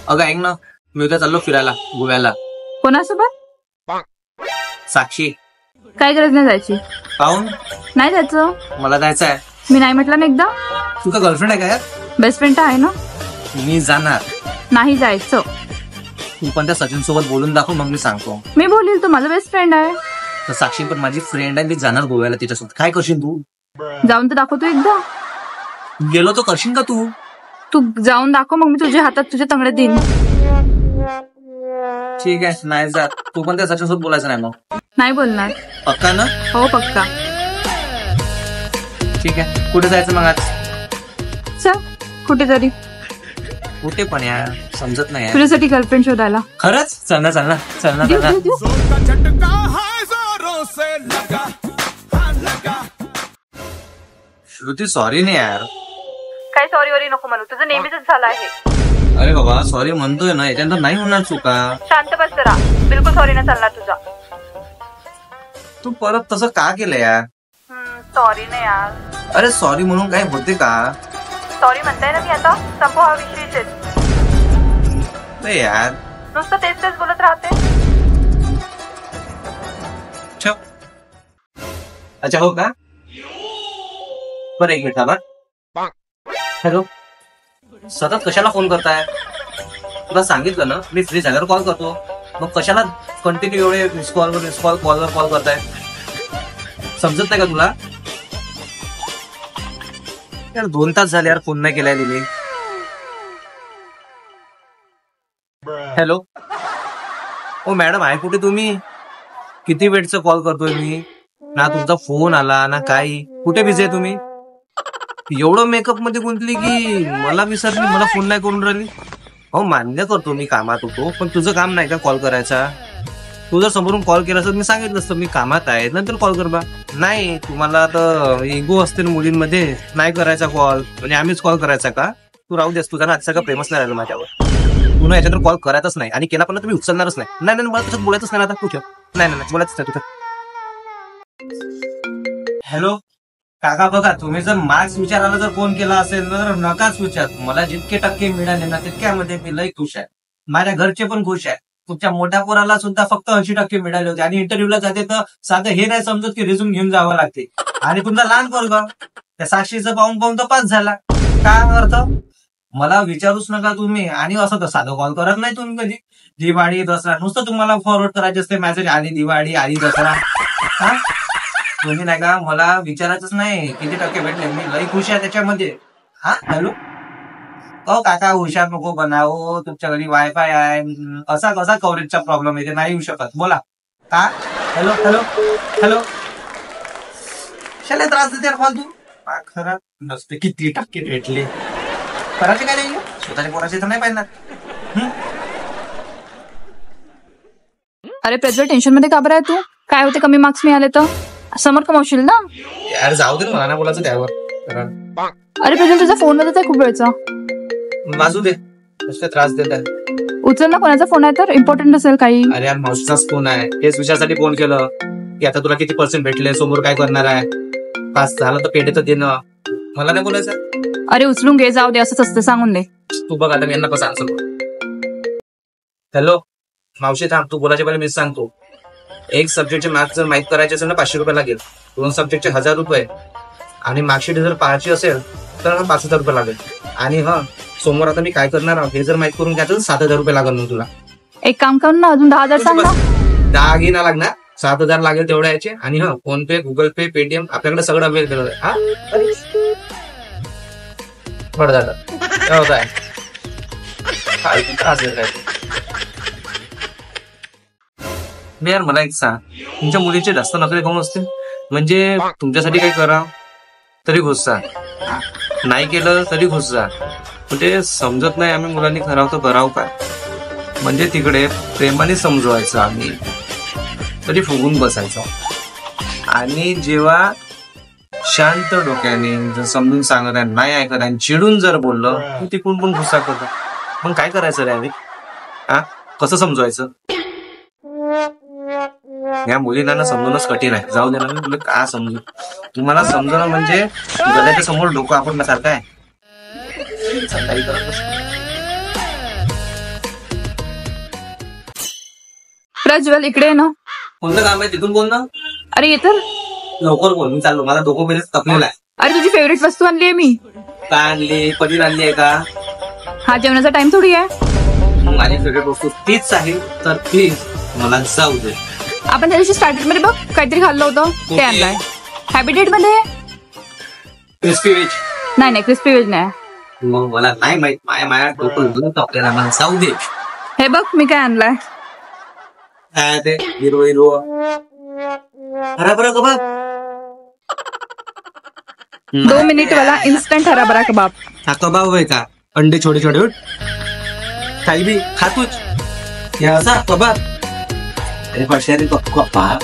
अगं ऐक ना, मी उद्या चाललो फिरायला गोव्याला. कोणासोबत? साक्षी. काय गरज नाही जायची. पाहून नाही जायचं. मला जायचं आहे. मी नाही म्हटलं ना एकदा. तुझा गर्लफ्रेंड आहे का यार? बेस्ट फ्रेंड आहे ना. मी जाणार. नाही जायचं. तू पण त्या सचिन सोबत बोलून दाखव, मग मी सांगतो. मी बोलील, तू माझा बेस्ट फ्रेंड आहे. तर साक्षी पण माझी फ्रेंड आहे, मी जाणार गोव्याला तिच्यासोबत. काय करशील तू? जाऊन तर दाखवतो एकदा. गेलो तर करशील का तू? तू जाऊन दाखव, मग मी तुझ्या हातात तुझ्या तंगड्यात देईन. ठीक आहे, नाही जात. तू पण त्या सचिन सोबत बोलायचं नाही मग. नाही बोलणार. पक्का ना? हो पक्का. ठीक आहे, कुठे जायचं मग आज? चल कुठेतरी. कुठे पण यार, समजत नाही यार. तुझ्यासाठी गर्लफ्रेंड शोधायला. खरंच? चल ना चल ना चल ना देऊ, चल ना. देऊ, देऊ. श्रुती सॉरी नाही यार. काय सॉरी वरी नको म्हणू, तुझं नेहमीच झालं आहे. अरे बाबा सॉरी म्हणतोय ना, याच्यानंतर नाही होणार चुका. शांत बस जरा. बिलकुल सॉरी नाही चालणार तुझा. तू परत तसं का केलं यार? सॉरी नाही यार. अरे सॉरी म्हणून काय होते का? सॉरी म्हणताय ना मी आता. संपव हा विषयच. नाही यार. नुसतं तेच तेच बोलत राहते. ठेव. अच्छा हो का? बरं एक मिनिट. हॅलो, सतत कशाला फोन करताय? तुला सांगितलं ना मी फ्री झाल्यावर कॉल करतो. मग कशाला कंटिन्यू एवढे मिस कॉलवर कॉल करताय? समजत नाही का तुला? यार 2 तास झाले यार, फोन नाही केलाय तिने. हॅलो, ओ मॅडम आहे कुठे तुम्ही? किती वेळचा कॉल करतोय मी, ना तुमचा फोन आला ना काही. कुठे बिझी आहे तुम्ही? एवढं मेकअप मध्ये गुंतली की मला विसरली, मला फोन नाही करून राहिली. हो मान्य करतो मी कामात होतो, पण तुझं काम नाही का कॉल करायचा? तू जर समोरून कॉल केला असं मी सांगितलं असतं मी कामात आहे, नंतर कॉल कर बा. नाही, तुम्हाला तर इगो असते ना मुलींमध्ये, नाही करायचा कॉल म्हणजे आम्हीच कॉल करायचा का? तू राहू देस, तुझा ना आजचा का प्रेमच नाही राहिलं माझ्यावर. तू ना याच्यावर कॉल करायचाच नाही, आणि केला पण तुम्ही उचलणारच नाही. नाही मला तुझ्यात बोलायचंच नाही आता. तुझ्या नाही बोलायचंच नाही तुझं. हॅलो काका, बघा तुम्ही जर मार्क्स विचारायला जर फोन केला असेल तर नकाच विचार. मला जितके टक्के मिळाले ना तितक्यामध्ये मी लई खुश आहे. माझ्या घरचे पण खुश आहे. तुमच्या मोठ्या पोराला सुद्धा फक्त 80% मिळाले होते, आणि इंटरव्ह्यूला जाते तर साधं हे नाही समजत की रिझ्यूम घेऊन जावं लागते. आणि तुमचा लहान पोरगा त्या साक्षीचं पाहून तर पास झाला. काय अर्थ? मला विचारूच नका तुम्ही. आणि असं तर साधं कॉल करत नाही तुम्ही कधी. दिवाळी दसरा नुसतं तुम्हाला फॉरवर्ड करायचे असते मेसेज, आली दिवाळी आली दसरा. हा तुम्ही नाही का मला विचारायचंच नाही किती टक्के भेटले. मी लई खुश आहे त्याच्यामध्ये. हा हॅलो, हो काका हुशार नको बनावो, तुमच्या घरी वायफाय आहे. असा कसा कव्हरेजचा प्रॉब्लेम येते, नाही येऊ शकत. बोला का? हॅलो हॅलो हॅलो, शाले त्रास देते फालतू. खरं नसते किती टक्के भेटले, करायचे काय नाही, स्वतःच्या पोराचे तर नाही पाहिजे. अरे प्रज्वल, टेन्शन मध्ये का बरं आहे तू? काय होते कमी मार्क्स मिळाले तर समोर कमावशील ना. यार जाऊ दे, मला नाही बोलायचं त्यावर. अरे प्रज्वल, तुझा फोन मध्ये खूप वेळचा. वाजू दे, त्रास देत आहे. उचल ना, कोणाचा फोन आहे तर, इम्पॉर्टंट असेल काही. अरे यार मावशीचाच फोन आहे. हेच विचारासाठी फोन केलं की आता तुला किती % भेटले, समोर काय करणार आहे, पास झालं तर पेढे तर देणं. मला नाही बोलायचं. अरे उचलून घे, जाऊ दे, असंच असतं, सांगून दे. तू बघ आता मी यांना कसं आन्सर. हॅलो मावशी, थांब, तू बोलायच्या पहिले मीच सांगतो. एक सब्जेक्टचे मार्क्स जर माहीत करायचे असेल ना 500 रुपये लागेल. 2 सब्जेक्टचे 1000 रुपये, आणि मार्कशीट जर पाहायची असेल तर 5000 रुपये लागेल. आणि हा सोमवार आता मी काय करणार हे जर माहीत करून घ्यायचं 7000 रुपये लागेल. मग तुला एक काम कर ना, अजून 10,000 सांग ना. 10 घे ना लागणार, 7000 लागेल तेवढ्या याचे. आणि हा फोन पे, गुगल पे, पेटीएम आपल्याकडे सगळं अवेलेबल आहे. हा बरं झालं. काय होत आहे, काय त्रास देत आहे. यार मला एक सांग, तुमच्या मुलीचे जास्त नखरे खाऊन असतील म्हणजे तुमच्यासाठी काही करा तरी घुससा, नाही केलं तरी घुससा. म्हणजे समजत नाही आम्ही मुलांनी करावं तर करावं काय. म्हणजे तिकडे प्रेमाने समजवायचं आम्ही, तरी फुगून बसायचं. आणि जेव्हा शांत डोक्याने जर समजून सांगत आहे, नाही ऐकत आहे, चिडून जर बोललं तिकडून पण गुस्सा करतो. मग काय करायचं रे आम्ही? हा कसं समजवायचं? या मुलींना ना समजणंच कठीण आहे. जाऊ दे ना, मी तुला का समजू. तुम्हाला समजणं म्हणजे गल्याच्या समोर डोकं आपणण्यासारखं आहे. प्रज्वल इकडे आहे ना. कोणतं काम आहे तिथून बोल ना. अरे ये तर. लवकर बोल, मी चाललो. मला डोकं बेलेच तपलेला आहे. अरे तुझी फेवरेट वस्तू आणली आहे मी. काय आणली? पनीर आणली आहे का? हा जेवणाचा टाइम थोडी आहे. माझी फेवरेट वस्तू तीच आहे, तर प्लीज मला जाऊ दे. आपण त्या दिवशी स्टार्टर मध्ये बघ काहीतरी खाल्लं होतं ते आणलंय. हॅबिटेट मध्ये. Crispy veg. नाही क्रिस्पी व्हेज नाही. मग मला नाही माहित. माझ्या डोकं तपलेला, मला जाऊ दे. हे बघ मी काय आणलंय. काय ते हिरो हिरो हराभरा कबाब. 2 मिनिट वाला इन्स्टंट हराभरा कबाब. हा कबाब आहे का? अंडे छोटे छोटे काही भी खातोच. हे असा कबाब. अरे कबाब